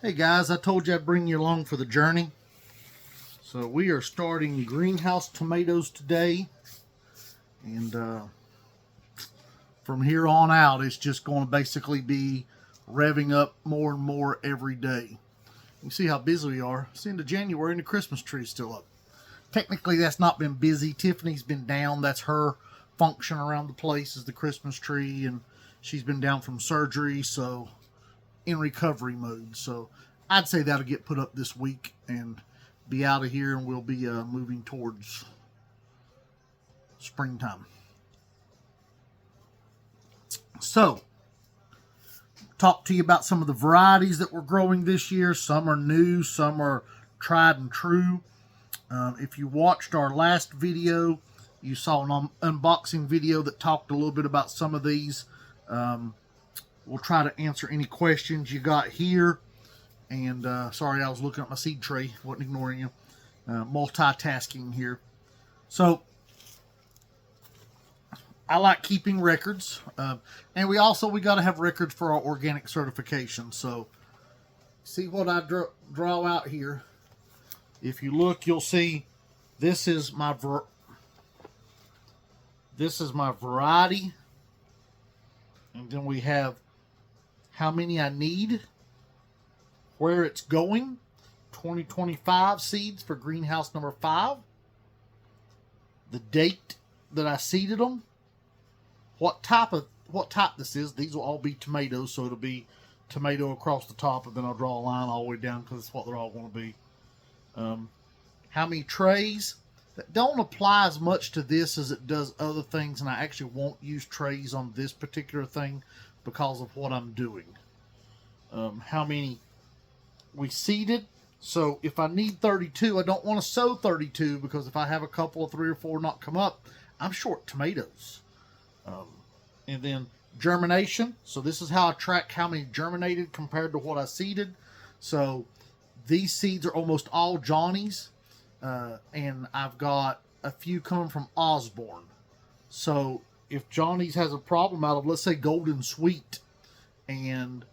Hey guys, I told you I'd bring you along for the journey. So we are starting greenhouse tomatoes today. And from here on out, it's just going to basically be revving up more and more every day. You can see how busy we are. It's the end of January and the Christmas tree is still up. Technically, that's not been busy. Tiffany's been down. That's her function around the place is the Christmas tree. And she's been down from surgery, so in recovery mode. So I'd say that'll get put up this week and be out of here, and we'll be moving towards springtime. So, talk to you about some of the varieties that we're growing this year. Some are new, some are tried and true. If you watched our last video, you saw an unboxing video that talked a little bit about some of these. We'll try to answer any questions you got here. And sorry, I was looking at my seed tray. Wasn't ignoring you. Multitasking here. So, I like keeping records. And we got to have records for our organic certification. So, see what I draw out here. If you look, you'll see this is my variety. And then we have how many I need, where it's going, 2025 seeds for greenhouse number 5, the date that I seeded them, what type this is. These will all be tomatoes, so it'll be tomato across the top, and then I'll draw a line all the way down because it's what they're all going to be. How many trays. That don't apply as much to this as it does other things, and I actually won't use trays on this particular thing because of what I'm doing. How many we seeded. So if I need 32, I don't want to sow 32 because if I have a couple of 3 or 4 not come up, I'm short tomatoes. And then germination. So this is how I track how many germinated compared to what I seeded. So these seeds are almost all Johnny's. And I've got a few coming from Osborne. So if Johnny's has a problem out of, let's say, Golden Sweet, and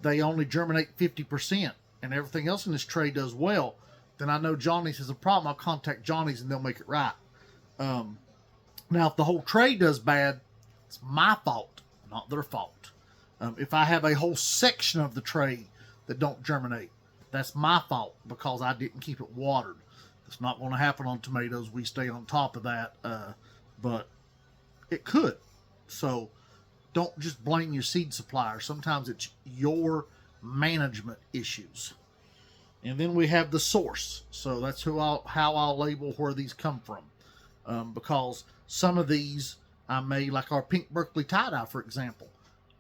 they only germinate 50%, and everything else in this tray does well, then I know Johnny's has a problem. I'll contact Johnny's and they'll make it right. Now, if the whole tray does bad, it's my fault, not their fault. If I have a whole section of the tray that don't germinate, that's my fault because I didn't keep it watered. It's not going to happen on tomatoes. We stay on top of that, but it could. So don't just blame your seed supplier. Sometimes it's your management issues. And then we have the source. So that's how I'll label where these come from. Because some of these I may, like our pink Berkeley tie-dye, for example.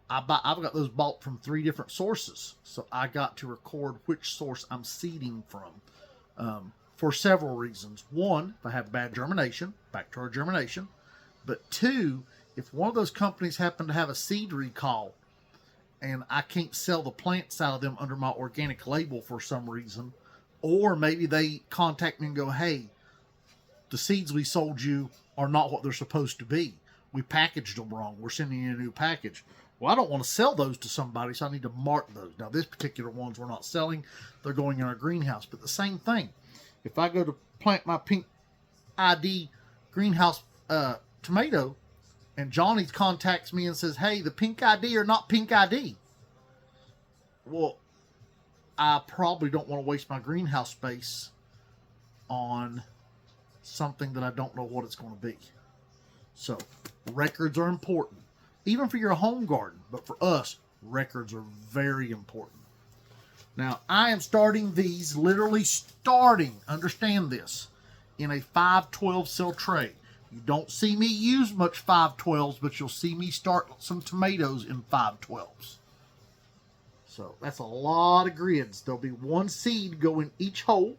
I've got those bought from 3 different sources. So I got to record which source I'm seeding from. For several reasons. 1, if I have bad germination, back to our germination. But 2, if one of those companies happen to have a seed recall and I can't sell the plants out of them under my organic label for some reason, or maybe they contact me and go, hey, the seeds we sold you are not what they're supposed to be. We packaged them wrong. We're sending you a new package. Well, I don't want to sell those to somebody, so I need to mark those. Now, this particular ones we're not selling. They're going in our greenhouse. But the same thing. If I go to plant my pink ID greenhouse tomato, and Johnny contacts me and says, hey, the pink ID are not pink ID. Well, I probably don't want to waste my greenhouse space on something that I don't know what it's going to be. So, records are important. Even for your home garden. But for us, records are very important. Now, I am starting these, literally starting, understand this, in a 512 cell tray. You don't see me use much 512s, but you'll see me start some tomatoes in 512s. So, that's a lot of grids. There'll be 1 seed go in each hole.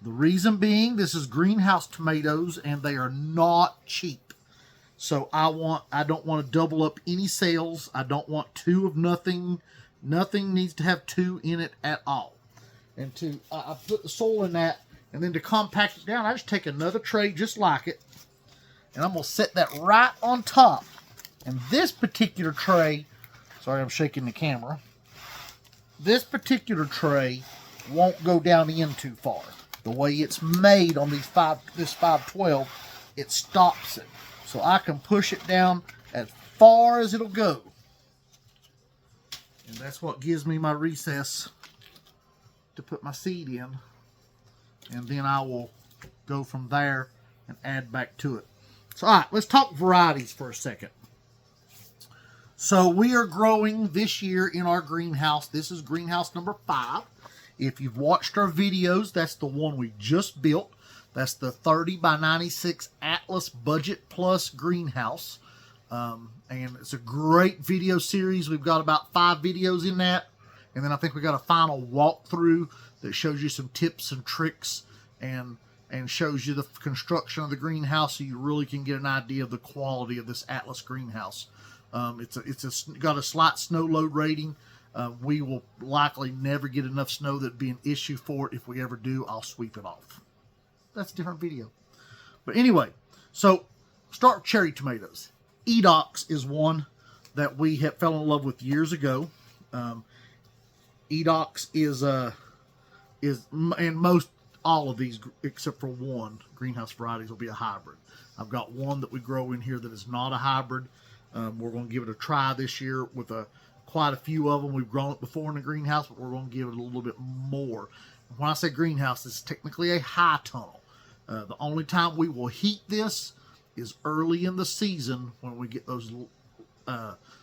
The reason being, this is greenhouse tomatoes, and they are not cheap. So, I don't want to double up any sales. I don't want 2 of nothing. Nothing needs to have 2 in it at all. And I put the soil in that, and then to compact it down, I just take another tray just like it, and I'm going to set that right on top. And this particular tray, sorry I'm shaking the camera, this particular tray won't go down in too far. The way it's made on this 512, it stops it. So I can push it down as far as it'll go. And that's what gives me my recess to put my seed in. And then I will go from there and add back to it. So, all right, let's talk varieties for a second. So we are growing this year in our greenhouse. This is greenhouse number 5. If you've watched our videos, that's the one we just built. That's the 30 by 96 Atlas Budget Plus greenhouse. And it's a great video series. We've got about 5 videos in that. And then I think we got a final walkthrough that shows you some tips and tricks and shows you the construction of the greenhouse, so you really can get an idea of the quality of this Atlas greenhouse. It's got a slight snow load rating. We will likely never get enough snow that'd be an issue for it. If we ever do, I'll sweep it off. That's a different video. But anyway, so start with cherry tomatoes. Edox is one that we fell in love with years ago. Edox is and most all of these except for one greenhouse varieties will be a hybrid. I've got one that we grow in here that is not a hybrid. We're going to give it a try this year with quite a few of them. We've grown it before in the greenhouse, but we're going to give it a little bit more. When I say greenhouse, it's technically a high tunnel. The only time we will heat this is early in the season when we get those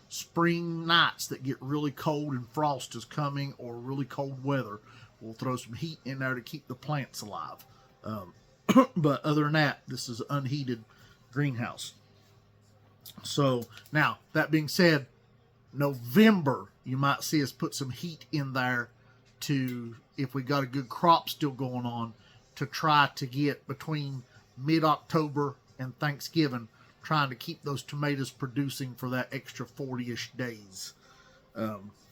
spring nights that get really cold and frost is coming, or really cold weather. We'll throw some heat in there to keep the plants alive. But other than that, this is an unheated greenhouse. So now, that being said, November, you might see us put some heat in there to, if we got a good crop still going on, to try to get between mid-October and Thanksgiving, trying to keep those tomatoes producing for that extra 40-ish days.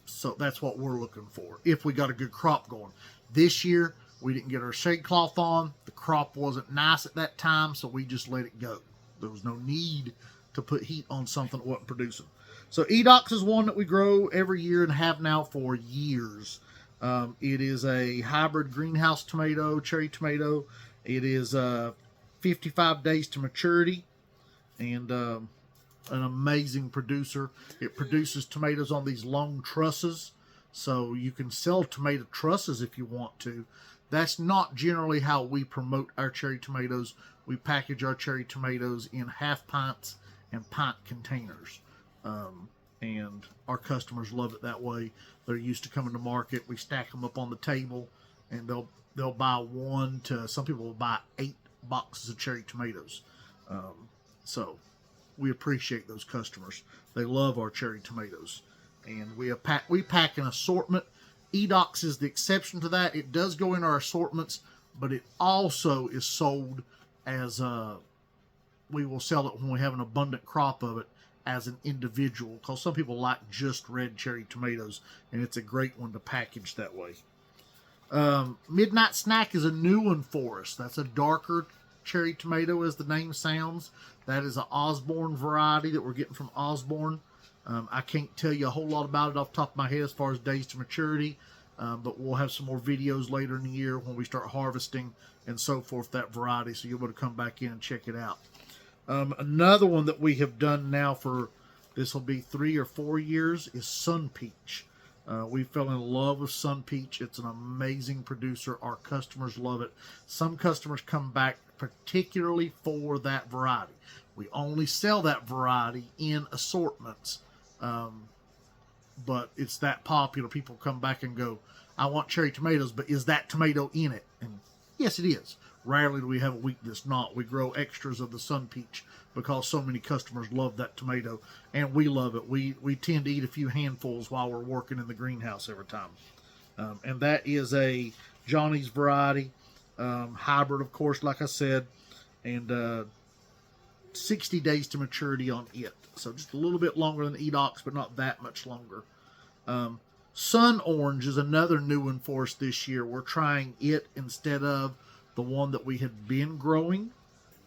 So that's what we're looking for, if we got a good crop going. This year, we didn't get our shade cloth on. The crop wasn't nice at that time, so we just let it go. There was no need to put heat on something that wasn't producing. So Edox is one that we grow every year and have now for years. It is a hybrid greenhouse tomato, cherry tomato. It is 55 days to maturity, and an amazing producer. It produces tomatoes on these long trusses, so you can sell tomato trusses if you want to. That's not generally how we promote our cherry tomatoes. We package our cherry tomatoes in half pints and pint containers. And our customers love it that way. They're used to coming to market. We stack them up on the table, and they'll buy 1 to, some people will buy 8 boxes of cherry tomatoes. So we appreciate those customers. They love our cherry tomatoes, and we pack an assortment. Edox is the exception to that. It does go in our assortments, but it also is sold as we will sell it when we have an abundant crop of it as an individual, because some people like just red cherry tomatoes, and it's a great one to package that way. Midnight Snack is a new one for us. That's a darker cherry tomato, as the name sounds. That is an Osborne variety that we're getting from Osborne. I can't tell you a whole lot about it off the top of my head as far as days to maturity, but we'll have some more videos later in the year when we start harvesting and so forth, that variety, so you'll be able to come back in and check it out. Another one that we have done now for, this will be 3 or 4 years, is Sun Peach. We fell in love with Sun Peach. It's an amazing producer. Our customers love it. Some customers come back particularly for that variety. We only sell that variety in assortments, but it's that popular. People come back and go, I want cherry tomatoes, but is that tomato in it? And yes, it is. Rarely do we have a week that's not. We grow extras of the Sun Peach because so many customers love that tomato, and we love it. We tend to eat a few handfuls while we're working in the greenhouse every time. And that is a Johnny's variety, hybrid, of course, like I said, and 60 days to maturity on it. So just a little bit longer than Edox, but not that much longer. Sun Orange is another new one for us this year. We're trying it instead of the one that we had been growing.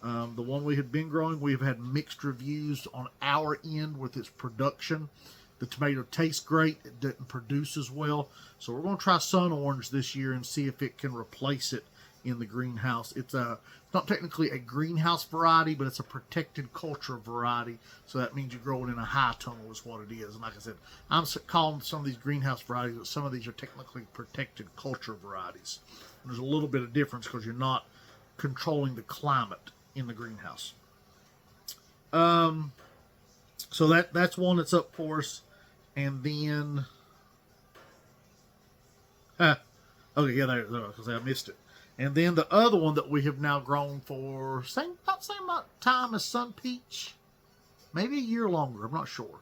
The one we had been growing, we've had mixed reviews on our end with its production. The tomato tastes great. It doesn't produce as well. So we're going to try Sun Orange this year and see if it can replace it in the greenhouse. It's not technically a greenhouse variety, but it's a protected culture variety. So that means you grow it in a high tunnel is what it is. And like I said, I'm calling some of these greenhouse varieties, but some of these are technically protected culture varieties. And there's a little bit of difference because you're not controlling the climate in the greenhouse. So that's one that's up for us. And then, okay, yeah, there, because I missed it. And then the other one that we have now grown for about same time as Sun Peach, maybe a year longer, I'm not sure.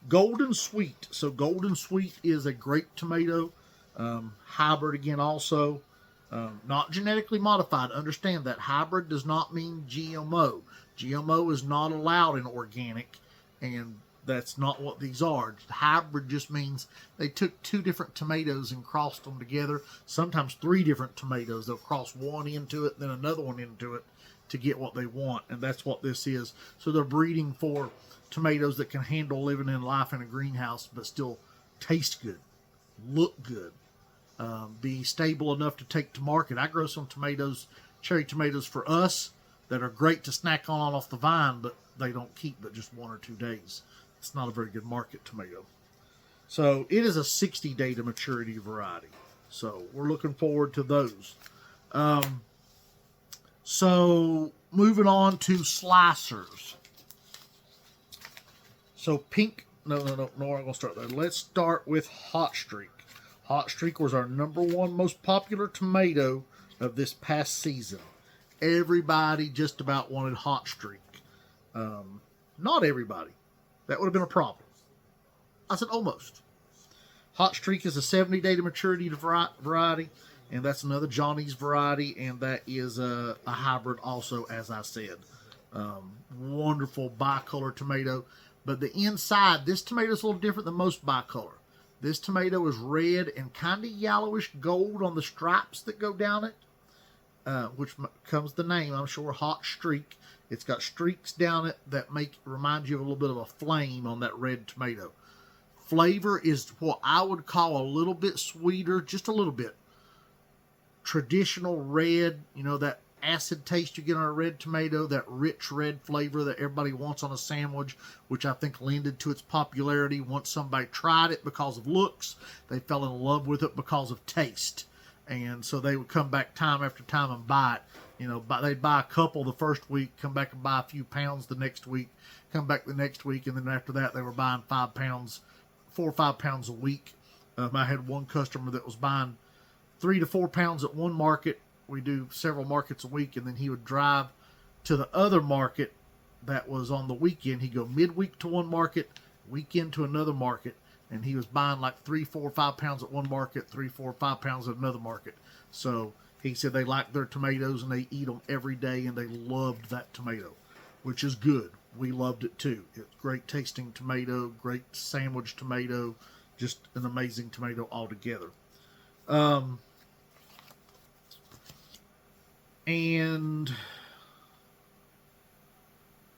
Golden Sweet. So Golden Sweet is a grape tomato, hybrid again also, not genetically modified. Understand that hybrid does not mean GMO. GMO is not allowed in organic, and that's not what these are. Hybrid just means they took two different tomatoes and crossed them together. Sometimes three different tomatoes. They'll cross one into it, then another one into it to get what they want. And that's what this is. So they're breeding for tomatoes that can handle living in life in a greenhouse, but still taste good, look good, be stable enough to take to market. I grow some tomatoes, cherry tomatoes for us that are great to snack on off the vine, but they don't keep but just 1 or 2 days. It's not a very good market tomato. So it is a 60-day to maturity variety. So we're looking forward to those. So moving on to slicers. So pink, no, I'm going to start there. Let's start with Hot Streak. Hot Streak was our #1 most popular tomato of this past season. Everybody just about wanted Hot Streak. Not everybody. That would have been a problem. I said almost. Hot Streak is a 70-day to maturity variety, and that's another Johnny's variety, and that is a hybrid also, as I said. Wonderful bicolor tomato, but the inside, this tomato is a little different than most bicolor. This tomato is red and kind of yellowish gold on the stripes that go down it, which comes the name, I'm sure, Hot Streak. It's got streaks down it that remind you of a little bit of a flame on that red tomato. Flavor is what I would call a little bit sweeter, just a little bit. Traditional red, that acid taste you get on a red tomato, that rich red flavor that everybody wants on a sandwich, which I think lended to its popularity. Once somebody tried it because of looks, they fell in love with it because of taste. And so they would come back time after time and buy it. They'd buy a couple the first week, come back and buy a few pounds the next week, come back the next week, and then after that they were buying 5 pounds, 4 or 5 pounds a week. I had one customer that was buying 3 to 4 pounds at one market. We do several markets a week, and then he would drive to the other market that was on the weekend. He'd go midweek to one market, weekend to another market, and he was buying like 3, 4, 5 pounds at one market, 3, 4, 5 pounds at another market. So he said they like their tomatoes and they eat them every day, and they loved that tomato, which is good. We loved it too. It's great tasting tomato, great sandwich tomato, just an amazing tomato altogether. And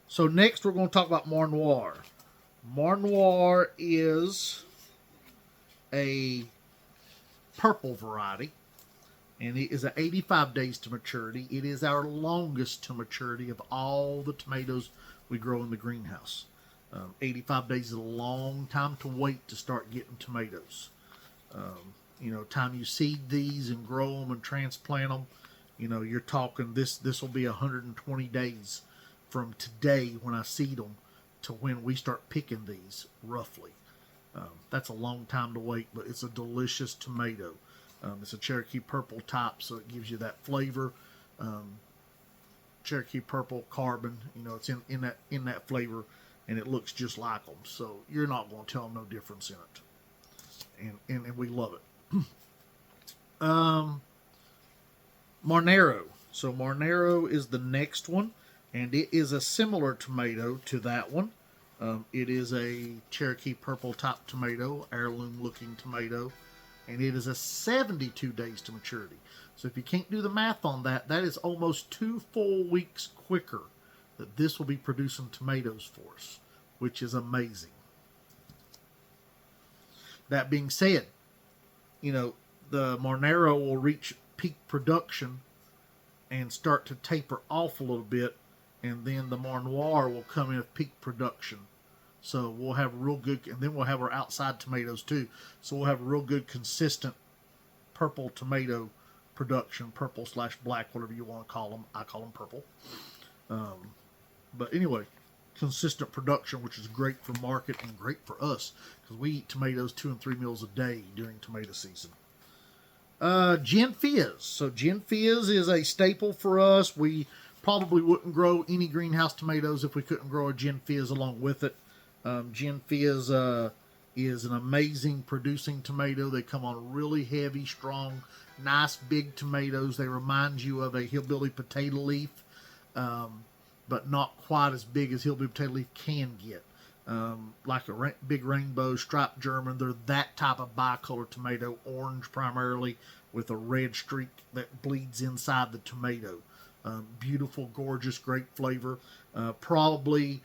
so next we're going to talk about Mar Noir. Mar Noir is a purple variety, and it is 85 days to maturity. It is our longest to maturity of all the tomatoes we grow in the greenhouse. 85 days is a long time to wait to start getting tomatoes. Time you seed these and grow them and transplant them, you're talking this will be 120 days from today when I seed them to when we start picking these, roughly. That's a long time to wait, but it's a delicious tomato. It's a Cherokee Purple type, so it gives you that flavor. Cherokee Purple carbon, it's in that flavor, and it looks just like them. So you're not going to tell no difference in it, and we love it. Marnero. So Marnero is the next one, and it is a similar tomato to that one. It is a Cherokee Purple type tomato, heirloom looking tomato, and it is a 72 days to maturity. So if you can't do the math on that, that is almost 2 full weeks quicker that this will be producing tomatoes for us, which is amazing. That being said, the Monero will reach peak production and start to taper off a little bit, and then the Mar Noir will come in at peak production. So we'll have real good, and then we'll have our outside tomatoes too. So we'll have real good, consistent purple tomato production, purple/black, whatever you want to call them. I call them purple. But anyway, consistent production, which is great for market and great for us because we eat tomatoes 2 and 3 meals a day during tomato season. Gin Fizz. So Gin Fizz is a staple for us. We probably wouldn't grow any greenhouse tomatoes if we couldn't grow a Gin Fizz along with it. Gin Fizz is an amazing producing tomato. They come on really heavy, strong, nice big tomatoes. They remind you of a hillbilly potato leaf, but not quite as big as hillbilly potato leaf can get. Like a big rainbow striped German. They're that type of bicolor tomato, orange primarily, with a red streak that bleeds inside the tomato. Beautiful, gorgeous, great flavor. Probably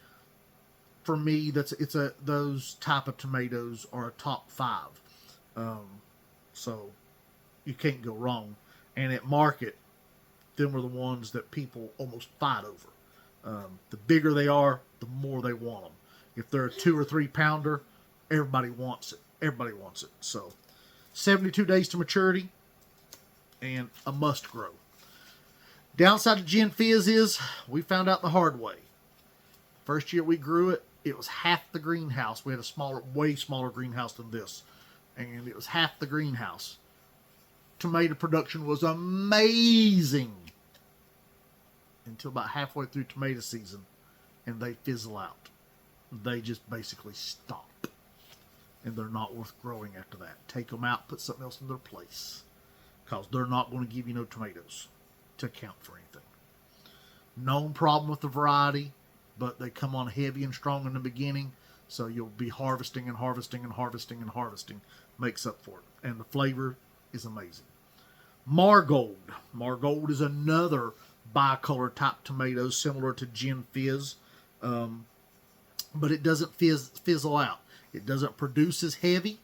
for me, those type of tomatoes are a top 5. So you can't go wrong. And at market, them are the ones that people almost fight over. The bigger they are, the more they want them. If they're a 2 or 3 pounder, everybody wants it. Everybody wants it. So 72 days to maturity and a must grow. Downside of Gin Fizz is we found out the hard way. First year we grew it, it was half the greenhouse. We had a way smaller greenhouse than this. And it was half the greenhouse. Tomato production was amazing until about halfway through tomato season, and they fizzle out. They just basically stop, and they're not worth growing after that. Take them out, put something else in their place, because they're not going to give you no tomatoes to count for anything. Known problem with the variety, but they come on heavy and strong in the beginning, so you'll be harvesting and harvesting and harvesting and harvesting. Makes up for it, and the flavor is amazing. Margold. Margold is another bicolor type tomato similar to Gin Fizz, but it doesn't fizzle out. It doesn't produce as heavy,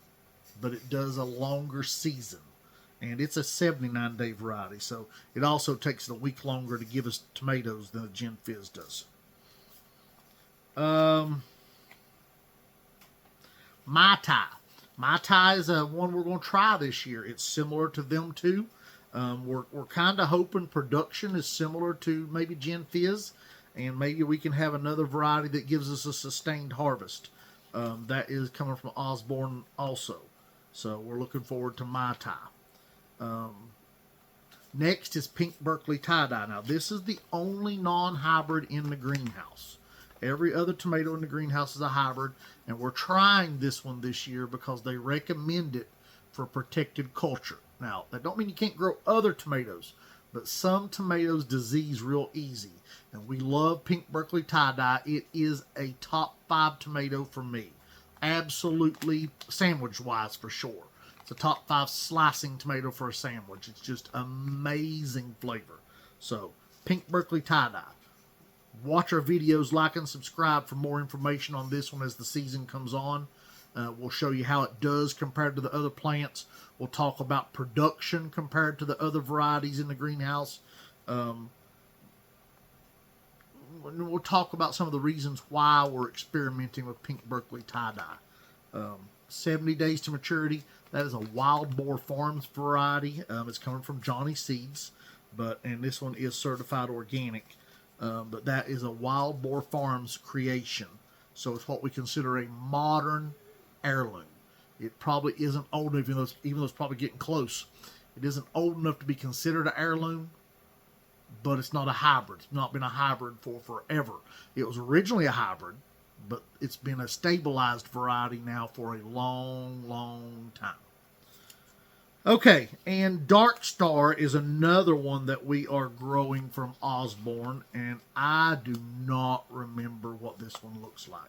but it does a longer season. And it's a 79-day variety, so it also takes a week longer to give us tomatoes than a Gin Fizz does. Mai Tai. Mai Tai is one we're going to try this year. It's similar to them too. We're kind of hoping production is similar to maybe Gin Fizz, and maybe we can have another variety that gives us a sustained harvest. That is coming from Osborne also. So we're looking forward to Mai Tai. Next is Pink Berkeley Tie-Dye. Now this is the only non-hybrid in the greenhouse. Every other tomato in the greenhouse is a hybrid, and we're trying this one this year because they recommend it for protected culture. Now, that don't mean you can't grow other tomatoes, but some tomatoes disease real easy, and we love Pink Berkeley Tie-Dye. It is a top 5 tomato for me. Absolutely, sandwich-wise for sure. It's a top 5 slicing tomato for a sandwich. It's just amazing flavor. So, Pink Berkeley Tie-Dye. Watch our videos, like and subscribe for more information on this one as the season comes on. We'll show you how it does compared to the other plants. We'll talk about production compared to the other varieties in the greenhouse. We'll talk about some of the reasons why we're experimenting with Pink Berkeley Tie-Dye. 70 days to maturity. That is a Wild Boar Farms variety. It's coming from Johnny Seeds, and this one is certified organic. But that is a Wild Boar Farms creation. So it's what we consider a modern heirloom. It probably isn't old enough, even though it's probably getting close. It isn't old enough to be considered an heirloom, but it's not a hybrid. It's not been a hybrid for forever. It was originally a hybrid, but it's been a stabilized variety now for a long, long time. Okay, and Dark Star is another one that we are growing from Osborne, and I do not remember what this one looks like.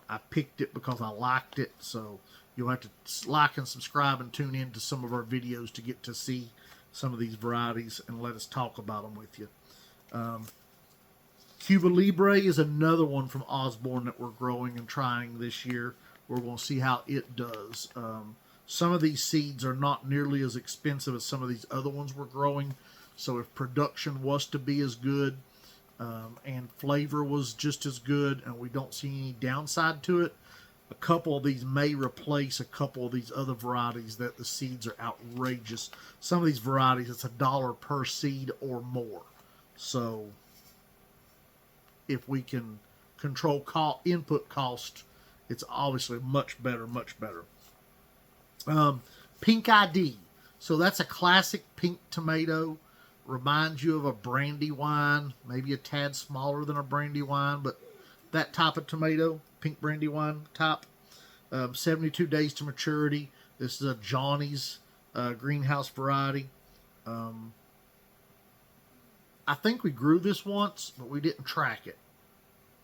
I picked it because I liked it, so you'll have to like and subscribe and tune in to some of our videos to get to see some of these varieties and let us talk about them with you. Cuba Libre is another one from Osborne that we're growing and trying this year. We're going to see how it does. Some of these seeds are not nearly as expensive as some of these other ones we're growing. So if production was to be as good and flavor was just as good and we don't see any downside to it, a couple of these may replace a couple of these other varieties that the seeds are outrageous. Some of these varieties, it's $1 per seed or more. So if we can control input cost, it's obviously much better, much better. Pink ID. So that's a classic pink tomato. Reminds you of a brandy wine, maybe a tad smaller than a brandy wine, but that type of tomato, pink brandy wine type. 72 days to maturity. This is a Johnny's greenhouse variety. I think we grew this once, but we didn't track it.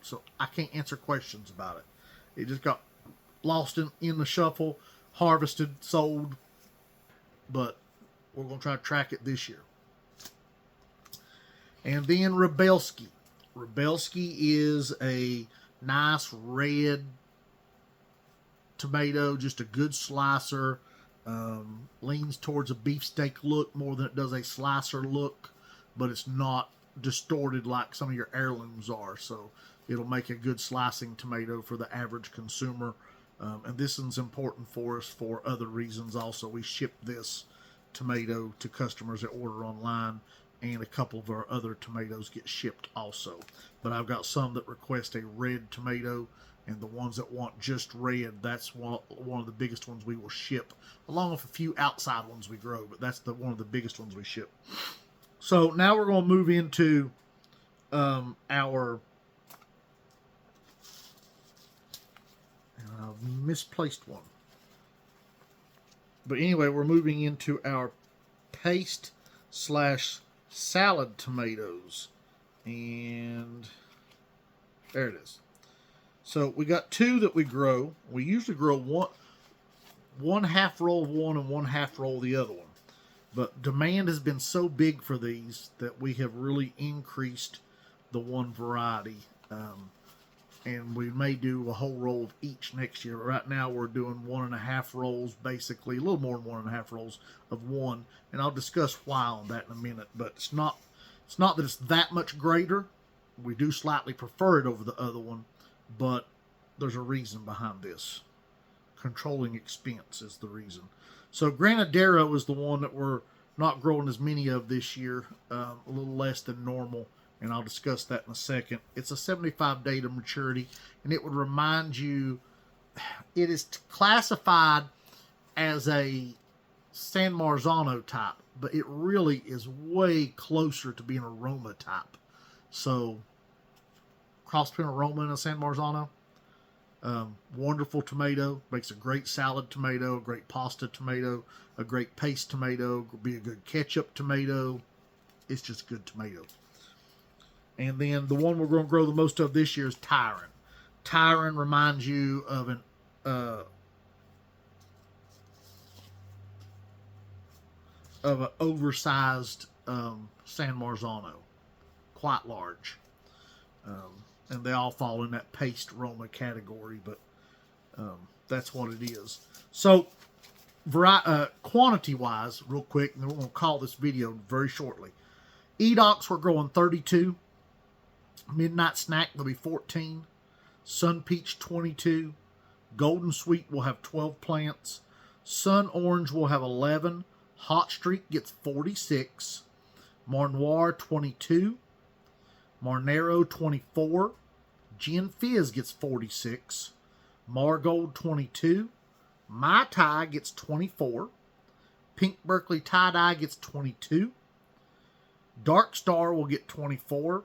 So I can't answer questions about it. It just got lost in the shuffle, harvested, sold. But we're going to try to track it this year. And then Rebelski. Rebelski is a nice red tomato, just a good slicer. Leans towards a beefsteak look more than it does a slicer look, but it's not distorted like some of your heirlooms are. So it'll make a good slicing tomato for the average consumer. And this one's important for us for other reasons also. We ship this tomato to customers that order online, and a couple of our other tomatoes get shipped also. But I've got some that request a red tomato, and the ones that want just red, that's one of the biggest ones we will ship, along with a few outside ones we grow, but that's one of the biggest ones we ship. So now we're going to move into our misplaced one. But anyway, we're moving into our paste / salad tomatoes. And there it is. So we got two that we grow. We usually grow one half roll of one and one half roll of the other one. But demand has been so big for these that we have really increased the one variety. And we may do a whole roll of each next year. Right now we're doing 1.5 rolls, basically, a little more than 1.5 rolls of one. And I'll discuss why on that in a minute. But it's not that it's that much greater. We do slightly prefer it over the other one, but there's a reason behind this. Controlling expense is the reason. So Granadero is the one that we're not growing as many of this year, a little less than normal. And I'll discuss that in a second. It's a 75-day to maturity, and it would remind you, it is classified as a San Marzano type, but it really is way closer to being a Roma type. So, cross between a Roma and a San Marzano. Wonderful tomato, makes a great salad tomato, a great pasta tomato, a great paste tomato, be a good ketchup tomato. It's just a good tomato. And then the one we're going to grow the most of this year is Tyron. Tyron reminds you of an oversized San Marzano, quite large. And they all fall in that paste Roma category, but that's what it is. So, quantity-wise, real quick, and then we're going to call this video very shortly. Edox, we're growing 32. Midnight Snack, there'll be 14. Sun Peach, 22. Golden Sweet will have 12 plants. Sun Orange will have 11. Hot Streak gets 46. Marnoir, 22. Marnero, 24. Gin Fizz gets 46. Margold, 22. Mai Tai gets 24. Pink Berkeley Tie-Dye gets 22. Dark Star will get 24.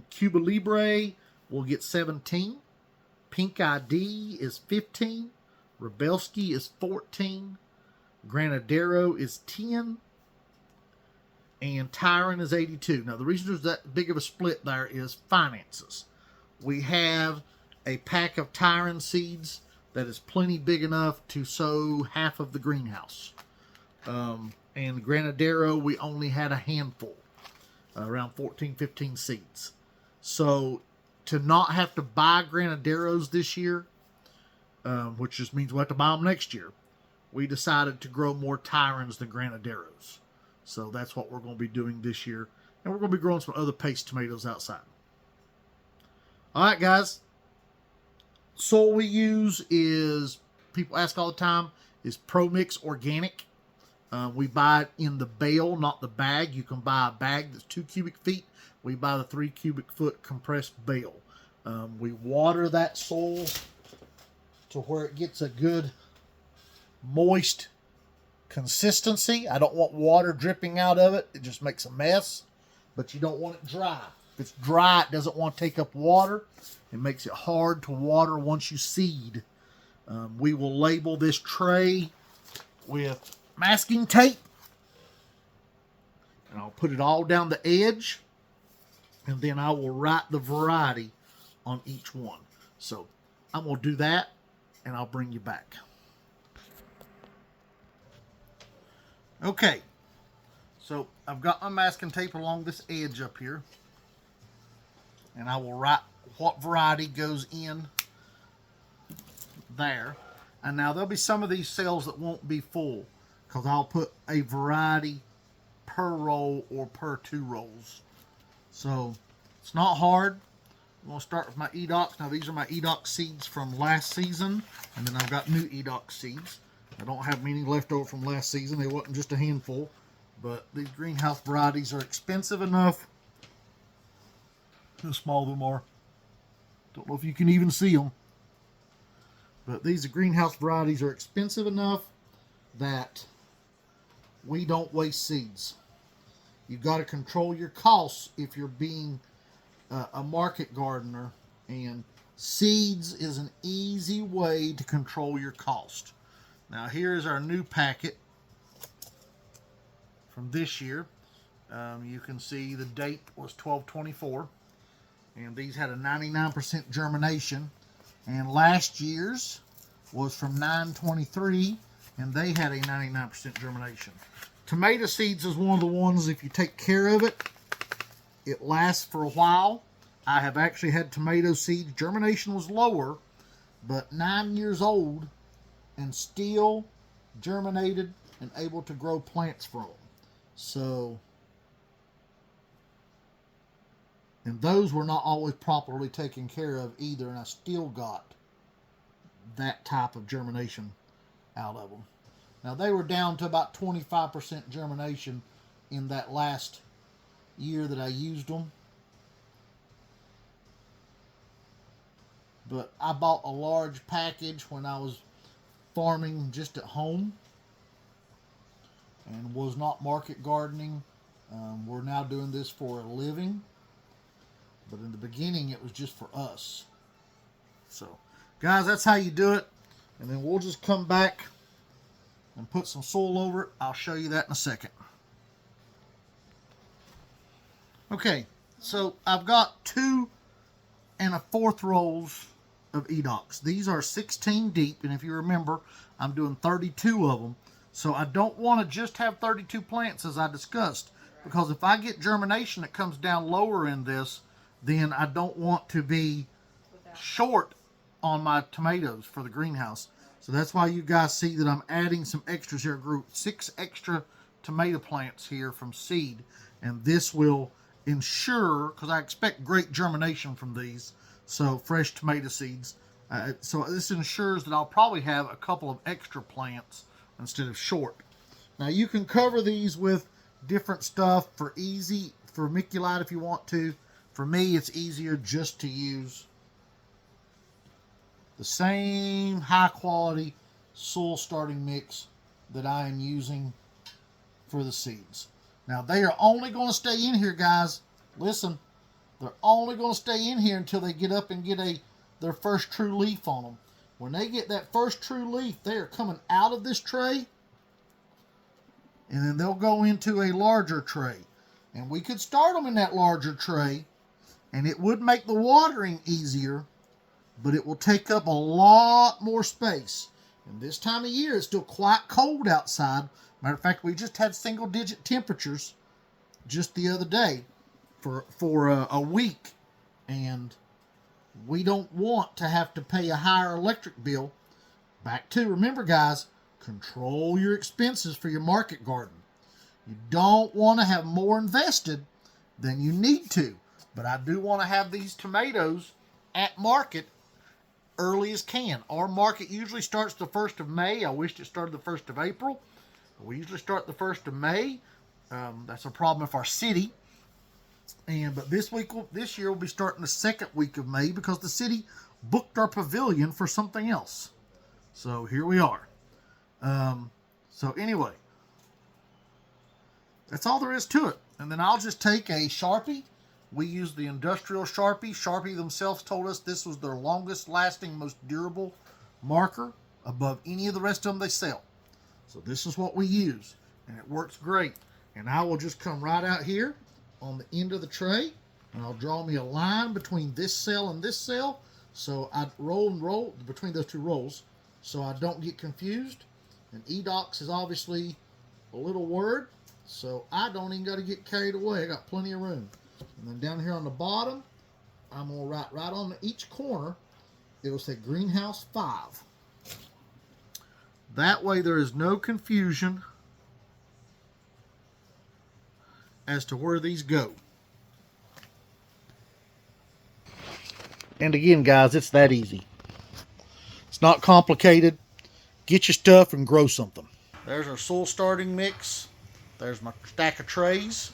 Cuba Libre will get 17. Pink ID is 15. Rebelski is 14. Granadero is 10. And Tyron is 82. Now, the reason there's that big of a split there is finances. We have a pack of Tyron seeds that is plenty big enough to sow half of the greenhouse. And Granadero, we only had a handful, around 14, 15 seeds. So, to not have to buy Granaderos this year which just means we'll have to buy them next year. We decided to grow more Tyrans than Granaderos. So that's what we're going to be doing this year. And we're going to be growing some other paste tomatoes outside. All right, guys. Soil we use is, people ask all the time, is ProMix Organic. We buy it in the bale, not the bag. You can buy a bag that's 2 cubic feet. We buy the 3 cubic foot compressed bale. We water that soil to where it gets a good moist consistency. I don't want water dripping out of it. It just makes a mess. But you don't want it dry. If it's dry, it doesn't want to take up water. It makes it hard to water once you seed. We will label this tray with masking tape. And I'll put it all down the edge. And then I will write the variety on each one. So I'm going to do that, and I'll bring you back. Okay, so I've got my masking tape along this edge up here, and I will write what variety goes in there. And now there'll be some of these cells that won't be full, because I'll put a variety per roll or per 2 rolls. So it's not hard. I'm going to start with my Edox. Now these are my Edox seeds from last season, and then I've got new Edox seeds. I don't have many left over from last season. They wasn't just a handful. But these greenhouse varieties are expensive enough. How small them are. Don't know if you can even see them. But these greenhouse varieties are expensive enough that we don't waste seeds. You've got to control your costs if you're being a market gardener. And seeds is an easy way to control your cost. Now here's our new packet from this year. You can see the date was 12/24, and these had a 99% germination. And last year's was from 9/23, and they had a 99% germination. Tomato seeds is one of the ones, if you take care of it, it lasts for a while. I have actually had tomato seeds. Germination was lower, but 9 years old, and still germinated and able to grow plants from them. So, and those were not always properly taken care of either, and I still got that type of germination out of them. Now they were down to about 25% germination in that last year that I used them. But I bought a large package when I was farming just at home and was not market gardening. We're now doing this for a living, but in the beginning it was just for us. So guys, that's how you do it. And then we'll just come back and put some soil over it. I'll show you that in a second. Okay, so I've got 2 1/4 rolls of Edox. These are 16 deep, and if you remember, I'm doing 32 of them. So I don't want to just have 32 plants, as I discussed, because if I get germination that comes down lower in this, then I don't want to be short on my tomatoes for the greenhouse. So that's why you guys see that I'm adding some extras here. I grew 6 extra tomato plants here from seed, and this will ensure, because I expect great germination from these, so fresh tomato seeds. So this ensures that I'll probably have a couple of extra plants instead of short. Now you can cover these with different stuff for vermiculite if you want to. For me, it's easier just to use the same high quality soil starting mix that I am using for the seeds. Now they are only going to stay in here, guys. Listen, they're only going to stay in here until they get up and get their first true leaf on them. When they get that first true leaf, they are coming out of this tray, and then they'll go into a larger tray. And we could start them in that larger tray, and it would make the watering easier, but it will take up a lot more space. And this time of year, it's still quite cold outside. Matter of fact, we just had single-digit temperatures just the other day for a week, and we don't want to have to pay a higher electric bill back to, remember guys, control your expenses for your market garden. You don't want to have more invested than you need to. But I do want to have these tomatoes at market early as can. Our market usually starts the 1st of May. I wished it started the 1st of April. We usually start the 1st of May. That's a problem with our city. But this year we'll be starting the 2nd week of May because the city booked our pavilion for something else. So here we are. So anyway, that's all there is to it. And then I'll just take a Sharpie. We use the industrial Sharpie. Sharpie themselves told us this was their longest lasting, most durable marker above any of the rest of them they sell. So this is what we use, and it works great. And I will just come right out here on the end of the tray, and I'll draw me a line between this cell and this cell. So I roll and roll between those two rolls so I don't get confused. And edox is obviously a little word, so I don't even got to get carried away. I got plenty of room. And then down here on the bottom, I'm going to write right on each corner, it'll say Greenhouse 5. That way there is no confusion as to where these go. And again, guys, it's that easy. It's not complicated. Get your stuff and grow something. There's our soil starting mix. There's my stack of trays.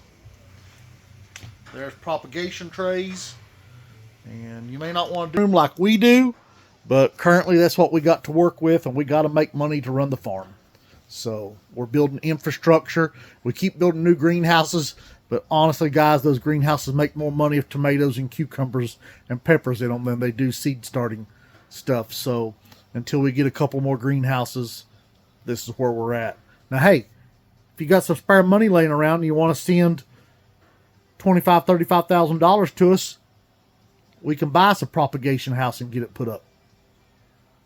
There's propagation trays. And you may not want to do them like we do, but currently that's what we got to work with, and we got to make money to run the farm. So we're building infrastructure. We keep building new greenhouses, but honestly, guys, those greenhouses make more money with tomatoes and cucumbers and peppers in them than they do seed starting stuff. So until we get a couple more greenhouses, this is where we're at. Now, hey, if you got some spare money laying around and you want to send $25,000, $35,000 to us, we can buy us a propagation house and get it put up.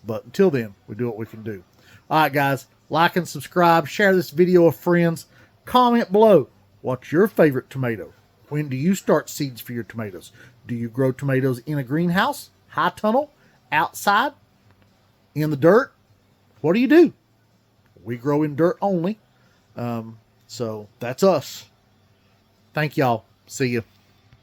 But until then, we do what we can do. All right, guys, like and subscribe. Share this video with friends. Comment below. What's your favorite tomato? When do you start seeds for your tomatoes? Do you grow tomatoes in a greenhouse, high tunnel, outside, in the dirt? What do you do? We grow in dirt only. So that's us. Thank y'all. See you.